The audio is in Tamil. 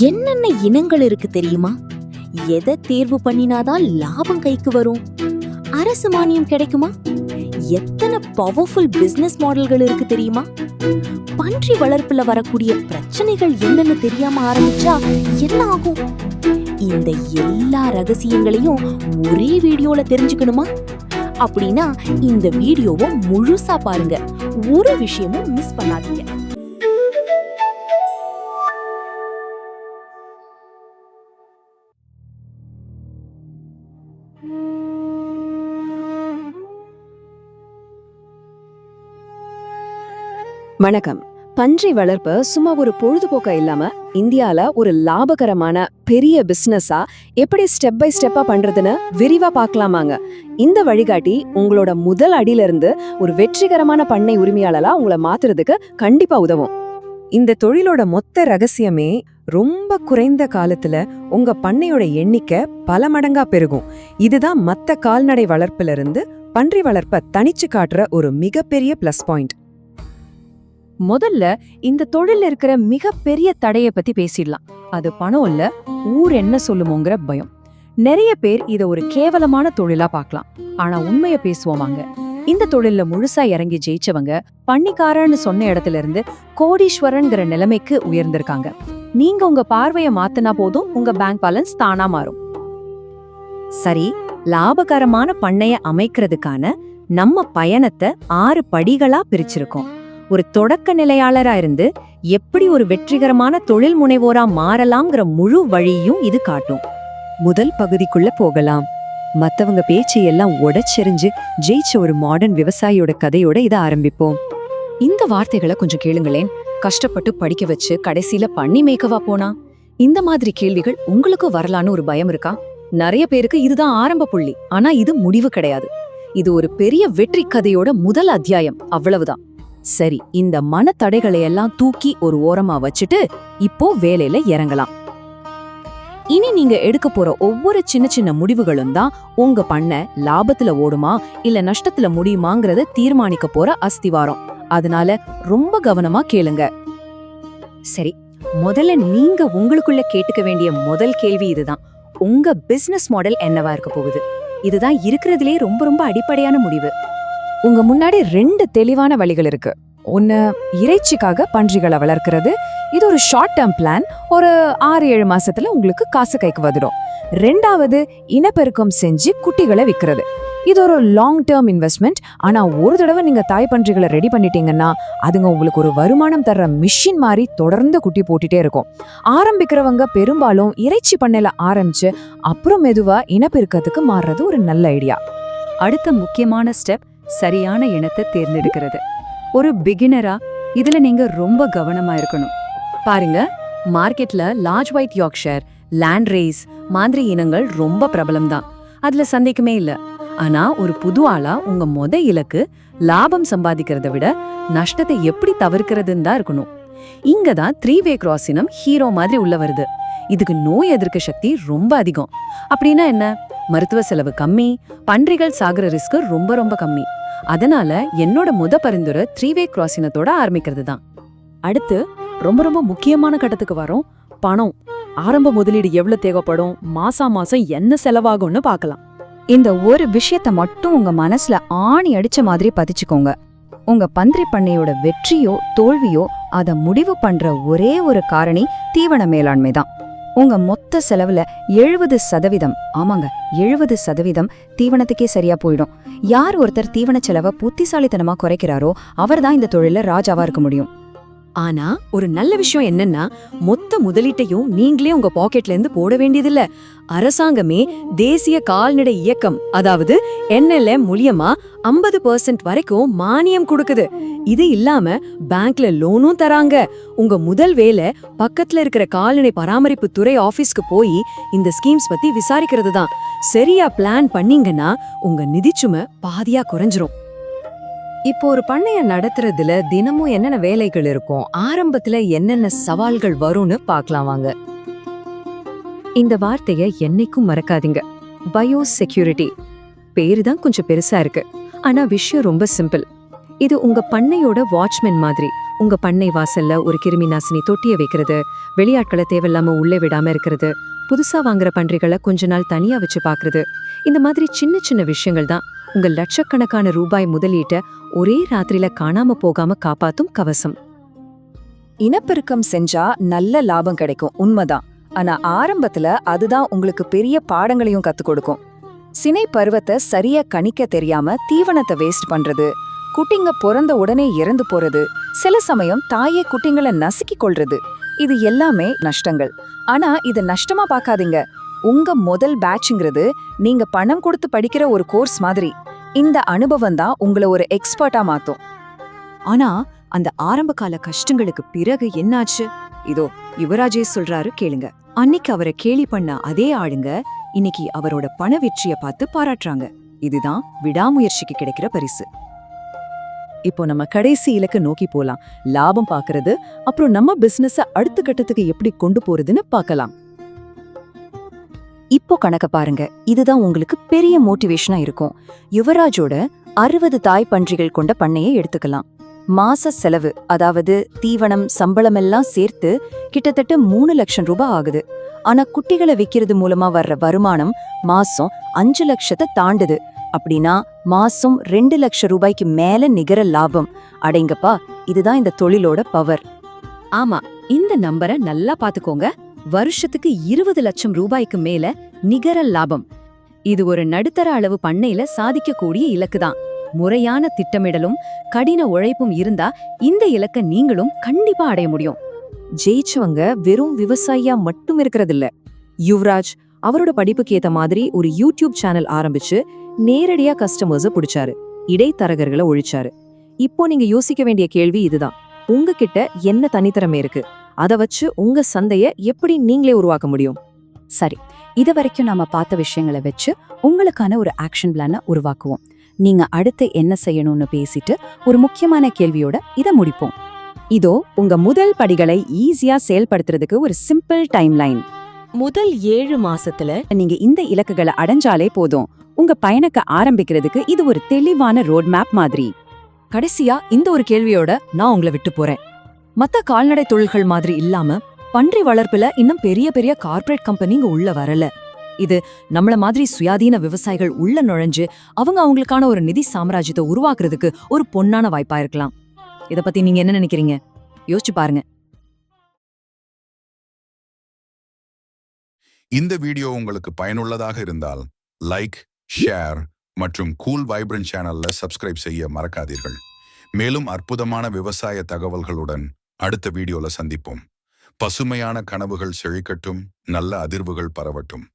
என்னென்ன இனங்கள் இருக்கு தெரியுமா? எதை தேர்வு பண்ணினாதான் லாபம் கைக்கு வரும்? அரசு மானியம் கிடைக்குமா? எத்தனை பவர்ஃபுல் பிசினஸ் மாடல்கள் இருக்கு தெரியுமா? பன்றி வளர்ப்புல வரக்கூடிய பிரச்சனைகள் என்னன்னு தெரியாம ஆரம்பிச்சா என்ன ஆகும்? இந்த எல்லா ரகசியங்களையும் ஒரே வீடியோல தெரிஞ்சுக்கணுமா? அப்படின்னா இந்த வீடியோவை முழுசா பாருங்க, ஒரு விஷயமும் மிஸ் பண்ணாதீங்க. வணக்கம். பன்றி வளர்ப்பு சும்மா ஒரு பொழுதுபோக்கா இல்லாம இந்தியால ஒரு லாபகரமான பெரிய பிசினஸா எப்படி ஸ்டெப் பை ஸ்டெப்பா பண்றதுன்னு விரிவா பார்க்கலாமாங்க. இந்த வழிகாட்டி உங்களோட முதல் அடியில இருந்து ஒரு வெற்றிகரமான பண்ணை உரிமையாளரா உங்களை மாத்துறதுக்கு கண்டிப்பா உதவும். இந்த தொழிலோட மொத்த ரகசியமே ரொம்ப குறைந்த காலத்துல உங்க பண்ணையோட எண்ணிக்கை பல மடங்கா பெருகும். இதுதான் மத்த கால்நடை வளர்ப்புல இருந்து பன்றி வளர்ப்ப தனிச்சு காட்டுற ஒரு மிகப்பெரிய பிளஸ் பாயிண்ட். முதல்ல இந்த தொழில் இருக்கிற மிகப்பெரிய தடைய பத்தி பேசிடலாம். அது பணம் இல்ல, ஊர் என்ன சொல்லுமோங்கிற பயம். நிறைய பேர் இத ஒரு கேவலமான தொழிலா பார்க்கலாம். ஆனா உண்மைய பேசுவோமாங்க, இந்த தொழில்ல முழுசா இறங்கி ஜெயிச்சவங்க பண்ணிக்காரன்னு சொன்ன இடத்துல இருந்து கோடீஸ்வரன்கிற நிலைமைக்கு உயர்ந்திருக்காங்க. நீங்க உங்க பார்வைய மாத்தினா போதும், உங்க பேங்க் பேலன்ஸ் தானா மாறும். சரி, லாபகரமான பண்ணைய அமைக்கிறதுக்கான நம்ம பயணத்தை 6 படிகளா பிரிச்சிருக்கோம். ஒரு தொடக்க நிலையாளரா இருந்து எப்படி ஒரு வெற்றிகரமான தொழில் முனைவோரா மாறலாம்ங்கிற முழு வழியும் இது காட்டும். முதல் பகுதிக்குள்ள போகலாம். மத்தவங்க பேச்சை எல்லாம் உடைச்செறிஞ்சு ஜெயிச்ச ஒரு மாடர்ன் விவசாயியோட கதையோட இதை ஆரம்பிப்போம். இந்த வார்த்தைகளை கொஞ்சம் கேளுங்களேன். கஷ்டப்பட்டு படிக்க வச்சு கடைசியில பண்ணி மேய்க்கவா போனா? இந்த மாதிரி கேள்விகள் உங்களுக்கும் வரலான்னு ஒரு பயம் இருக்கா? நிறைய பேருக்கு இதுதான் ஆரம்ப புள்ளி. ஆனா இது முடிவு கிடையாது. இது ஒரு பெரிய வெற்றி கதையோட முதல் அத்தியாயம், அவ்வளவுதான். சரி, இந்த மனத்தடைகளை எல்லாம் தூக்கி ஒரு ஓரமா வச்சுட்டு இப்போ வேலையில இறங்கலாம். இனி நீங்க எடுக்க போற ஒவ்வொரு சின்ன சின்ன முடிவுகளும் தான் உங்க பண்ண லாபத்துல ஓடுமா இல்ல நஷ்டத்துல முடியுமாங்கிறத தீர்மானிக்க போற அஸ்திவாரம். அதனால ரொம்ப கவனமா கேளுங்க. சரி, முதல்ல நீங்க உங்களுக்குள்ள கேட்டுக்க வேண்டிய முதல் கேள்வி இதுதான். உங்க பிசினஸ் மாடல் என்னவா இருக்க போகுது? இதுதான் இருக்கிறதுலே ரொம்ப ரொம்ப அடிப்படையான முடிவு. உங்க முன்னாடி 2 தெளிவான வழிகள் இருக்கு. ஒன்னு, இறைச்சிக்காக பன்றிகளை வளர்க்கிறது. இது ஒரு ஷார்ட் டேர்ம் பிளான். ஒரு 6-7 மாசத்துல உங்களுக்கு காசு கைக்கு வந்துடும். 2வது, இனப்பெருக்கம் செஞ்சு குட்டிகளை விற்கிறது. இது ஒரு லாங் டேர்ம் இன்வெஸ்ட்மெண்ட். ஆனா ஒரு தடவை நீங்க தாய் பன்றிகளை ரெடி பண்ணிட்டீங்கன்னா அதுங்க உங்களுக்கு ஒரு வருமானம் தர்ற மிஷின் மாதிரி தொடர்ந்து குட்டி போட்டுட்டே இருக்கும். ஆரம்பிக்கிறவங்க பெரும்பாலும் இறைச்சி பண்ணையில ஆரம்பிச்சு அப்புறம் மெதுவா இனப்பெருக்கத்துக்கு மாறுறது ஒரு நல்ல ஐடியா. அடுத்த முக்கியமான ஸ்டெப், சரியான இனத்தை தேர்ந்தெடுக்கிறது. ஒரு பிகினரா இதுல நீங்க ரொம்ப கவனமா இருக்கணும். பாருங்க, மார்க்கெட்ல large white Yorkshire, land race மாதிரி இனங்கள் ரொம்ப பிரபலம் தான். அதுல சந்தேகமே இல்ல. ஆனா ஒரு புது ஆளா உங்க இலக்கு லாபம் சம்பாதிக்கிறத விட நஷ்டத்தை எப்படி தவிர்க்கிறதுன்னு தான் இருக்கணும். இங்கதான் 3-way கிராஸ் இனம் ஹீரோ மாதிரி உள்ள வருது. இதுக்கு நோய் எதிர்க்க சக்தி ரொம்ப அதிகம். அப்படின்னா என்ன? மருத்துவ செலவு கம்மி, பன்றிகள் சாகுற ரிஸ்க் ரொம்ப ரொம்ப கம்மி. அதனால என்னோட பரிந்துரை 3-way கிராஸ் இனத்தோட ஆரம்பிக்கிறது தான். அடுத்து ரொம்ப ரொம்ப முக்கியமான கட்டத்துக்கு வரோம். பணம். ஆரம்ப முதலீடு எவ்வளவு தேவைப்படும், மாசம் என்ன செலவாகும்னு பார்க்கலாம். இந்த ஒரு விஷயத்த மட்டும் உங்க மனசுல ஆணி அடிச்ச மாதிரி பதிச்சுக்கோங்க. உங்க பன்றி பண்ணையோட வெற்றியோ தோல்வியோ அதை முடிவு பண்ற ஒரே ஒரு காரணி தீவன மேலாண்மை தான். உங்க மொத்த செலவுல 70%, ஆமாங்க 70% தீவனத்துக்கே சரியா போயிடும். யார் ஒருத்தர் தீவன செலவை புத்திசாலித்தனமா குறைக்கிறாரோ அவர்தான் இந்த தொழில ராஜாவா இருக்க முடியும். ஆனா ஒரு நல்ல விஷயம் என்னன்னா, மொத்த முதலீட்டையும் நீங்களே உங்க பாக்கெட்ல இருந்து போட வேண்டியதில்ல. அரசாங்கமே தேசிய கால்நடை இயக்கம், அதாவது NLM மூலியமா 50% வரைக்கும் மானியம் கொடுக்குது. இது இல்லாம பேங்க்ல லோனும் தராங்க. உங்க முதல் வேலை பக்கத்துல இருக்கிற கால்நடை பராமரிப்பு துறை ஆபீஸ்க்கு போய் இந்த ஸ்கீம்ஸ் பத்தி விசாரிக்கிறது தான். சரியா பிளான் பண்ணீங்கன்னா உங்க நிதிச்சுமை பாதியா குறைஞ்சிரும். இப்போ ஒரு பண்ணைய நடத்துறதுல தினமும் என்னென்ன வேலைகள் இருக்கும், ஆரம்பத்துல என்னென்ன சவால்கள் வரும்னு பார்க்கலாம் வாங்க. இந்த வார்த்தைய என்னைக்கும் மறக்காதீங்க. Bio security. பேரு தான் கொஞ்சம் பெருசா இருக்கு, ஆனா விஷயம் ரொம்ப சிம்பிள். இது உங்க பண்ணையோட வாட்ச்மேன் மாதிரி. உங்க பண்ணை வாசல்ல ஒரு கிருமி நாசினி தொட்டிய வைக்கிறது, வெளியாட்களை தேவையில்லாம உள்ளே விடாம இருக்கிறது, புதுசா வாங்குற பன்றிகளை கொஞ்ச நாள் தனியா வச்சு பாக்குறது. இந்த மாதிரி சின்ன சின்ன விஷயங்கள் தான் உங்க லட்சக்கணக்கான ரூபாய் முதலீட்ட ஒரே ராத்திரியில காணாம போகாம காப்பாத்தும் கவசம். இனப்பெருக்கம் செஞ்சா நல்ல லாபம் கிடைக்கும், உண்மைதான். ஆனா ஆரம்பத்துல அதுதான் உங்களுக்கு பெரிய பாடங்களையும் கத்துக் கொடுக்கும். சினை பருவத்தை சரியா கணிக்க தெரியாம தீவனத்தை வேஸ்ட் பண்றது, குட்டிங்க பிறந்த உடனே இறந்து போறது, சில சமயம் தாயே குட்டிங்களை நசுக்கி கொள்றது, இது எல்லாமே நஷ்டங்கள். ஆனா இது நஷ்டமா பார்க்காதீங்க. உங்க முதல் பேட்ச்ங்கிறது நீங்க பணம் கொடுத்து படிக்கிற ஒரு கோர்ஸ் மாதிரி. இந்த அனுபவம் தான் உங்களை ஒரு எக்ஸ்பர்ட்டா மாத்தும். ஆனா அந்த ஆரம்ப கால கஷ்டங்களுக்கு பிறகு என்னாச்சு? இதோ யுவராஜே சொல்றாரு, கேளுங்க. அன்னைக்கு அவரை கேலி பண்ண அதே ஆளுங்க இன்னைக்கு அவரோட பண வெற்றிய பார்த்து பாராட்டுறாங்க. இதுதான் விடாமுயற்சிக்கு கிடைக்கிற பரிசு. இப்போ நம்ம கடைசி இலக்க நோக்கி போலாம். லாபம் பாக்குறது, அப்புறம் நம்ம பிசினஸ அடுத்த கட்டத்துக்கு எப்படி கொண்டு போறதுன்னு பார்க்கலாம். இப்போ கணக்க பாருங்க. இதுதான் உங்களுக்கு பெரிய மோட்டிவேஷனா இருக்கும். யுவராஜோட 60 தாய் பன்றிகள் கொண்ட பண்ணையை எடுத்துக்கலாம். மாச செலவு, அதாவது தீவனம், சம்பளம் எல்லாம் சேர்த்து கிட்டத்தட்ட 3 லட்சம் ரூபாய் ஆகுது. ஆனா குட்டிகளை விக்கிறது மூலமா வர்ற வருமானம் மாசம் 5 லட்சத்தை தாண்டுது. அப்படின்னா மாசம் 2 லட்சம் ரூபாய்க்கு மேல நிகர லாபம். அடைங்கப்பா, இதுதான் இந்த தொழிலோட பவர். ஆமா, இந்த நம்பரை நல்லா பாத்துக்கோங்க. வருஷத்துக்கு 20 லட்சம் ரூபாய்க்கு மேல நிகர லாபம். இது ஒரு நடுத்தர அளவு பண்ணையில சாதிக்கக்கூடிய இலக்குதான். முறையான திட்டமிடலும் கடின உழைப்பும் இருந்தா இந்த இலக்க நீங்களும் கண்டிப்பா அடைய முடியும். ஜெயிச்சவங்க வெறும் விவசாயியா மட்டும் இருக்கிறதில்ல. யுவராஜ் அவரோட படிப்புக்கு ஏத்த மாதிரி ஒரு யூடியூப் சேனல் ஆரம்பிச்சு நேரடியா கஸ்டமர்ஸ பிடிச்சாரு, இடைத்தரகர்களை ஒழிச்சாரு. இப்போ நீங்க யோசிக்க வேண்டிய கேள்வி இதுதான். உங்ககிட்ட என்ன தனித்திறமை இருக்கு? அதை வச்சு உங்க சந்தைய எப்படி நீங்களே உருவாக்க முடியும்? சரி, இது வரைக்கும் நாம பார்த்த விஷயங்களை வச்சு உங்களுக்கான ஒரு ஆக்ஷன் பிளான உருவாக்குவோம். நீங்க அடுத்து என்ன செய்யணும்னு பேசிட்டு ஒரு முக்கியமான கேள்வியோட இதை முடிப்போம். இதோ உங்க முதல் படிகளை ஈஸியா செயல்படுத்துறதுக்கு ஒரு சிம்பிள் டைம்லைன். முதல் 7 மாசத்துல நீங்க இந்த இலக்குகளை அடைஞ்சாலே போதும். உங்க பயணத்தை ஆரம்பிக்கிறதுக்கு இது ஒரு தெளிவான ரோட் மேப் மாதிரி. கடைசியா இந்த ஒரு கேள்வியோட நான் உங்களை விட்டு போறேன். மத்த கால்நடை தொழில்கள் மாதிரி இல்லாம பன்றி வளர்ப்புல இன்னும் பெரிய பெரிய கார்ப்பரேட் கம்பெனிங்க உள்ள வரல. இது நம்மள மாதிரி சுயாதீன விவசாயிகள் உள்ள நுழைஞ்சு அவங்களுக்கான ஒரு நிதி சாம்ராஜ்யத்தை உருவாக்குறதுக்கு ஒரு பொன்னான வாய்ப்பா இருக்கலாம். இத பத்தி நீங்க என்ன நினைக்கிறீங்க? யோசிச்சு பாருங்க. இந்த வீடியோ உங்களுக்கு பயனுள்ளதாக இருந்தால் லைக், ஷேர் மற்றும் கூல் வைப்ரண்ட் சேனல்ல சப்ஸ்கிரைப் செய்ய மறக்காதீர்கள். மேலும் அற்புதமான விவசாய தகவல்களுடன் அடுத்த வீடியோல சந்திப்போம். பசுமையான கனவுகள் செழிக்கட்டும், நல்ல அதிர்வுகள் பரவட்டும்.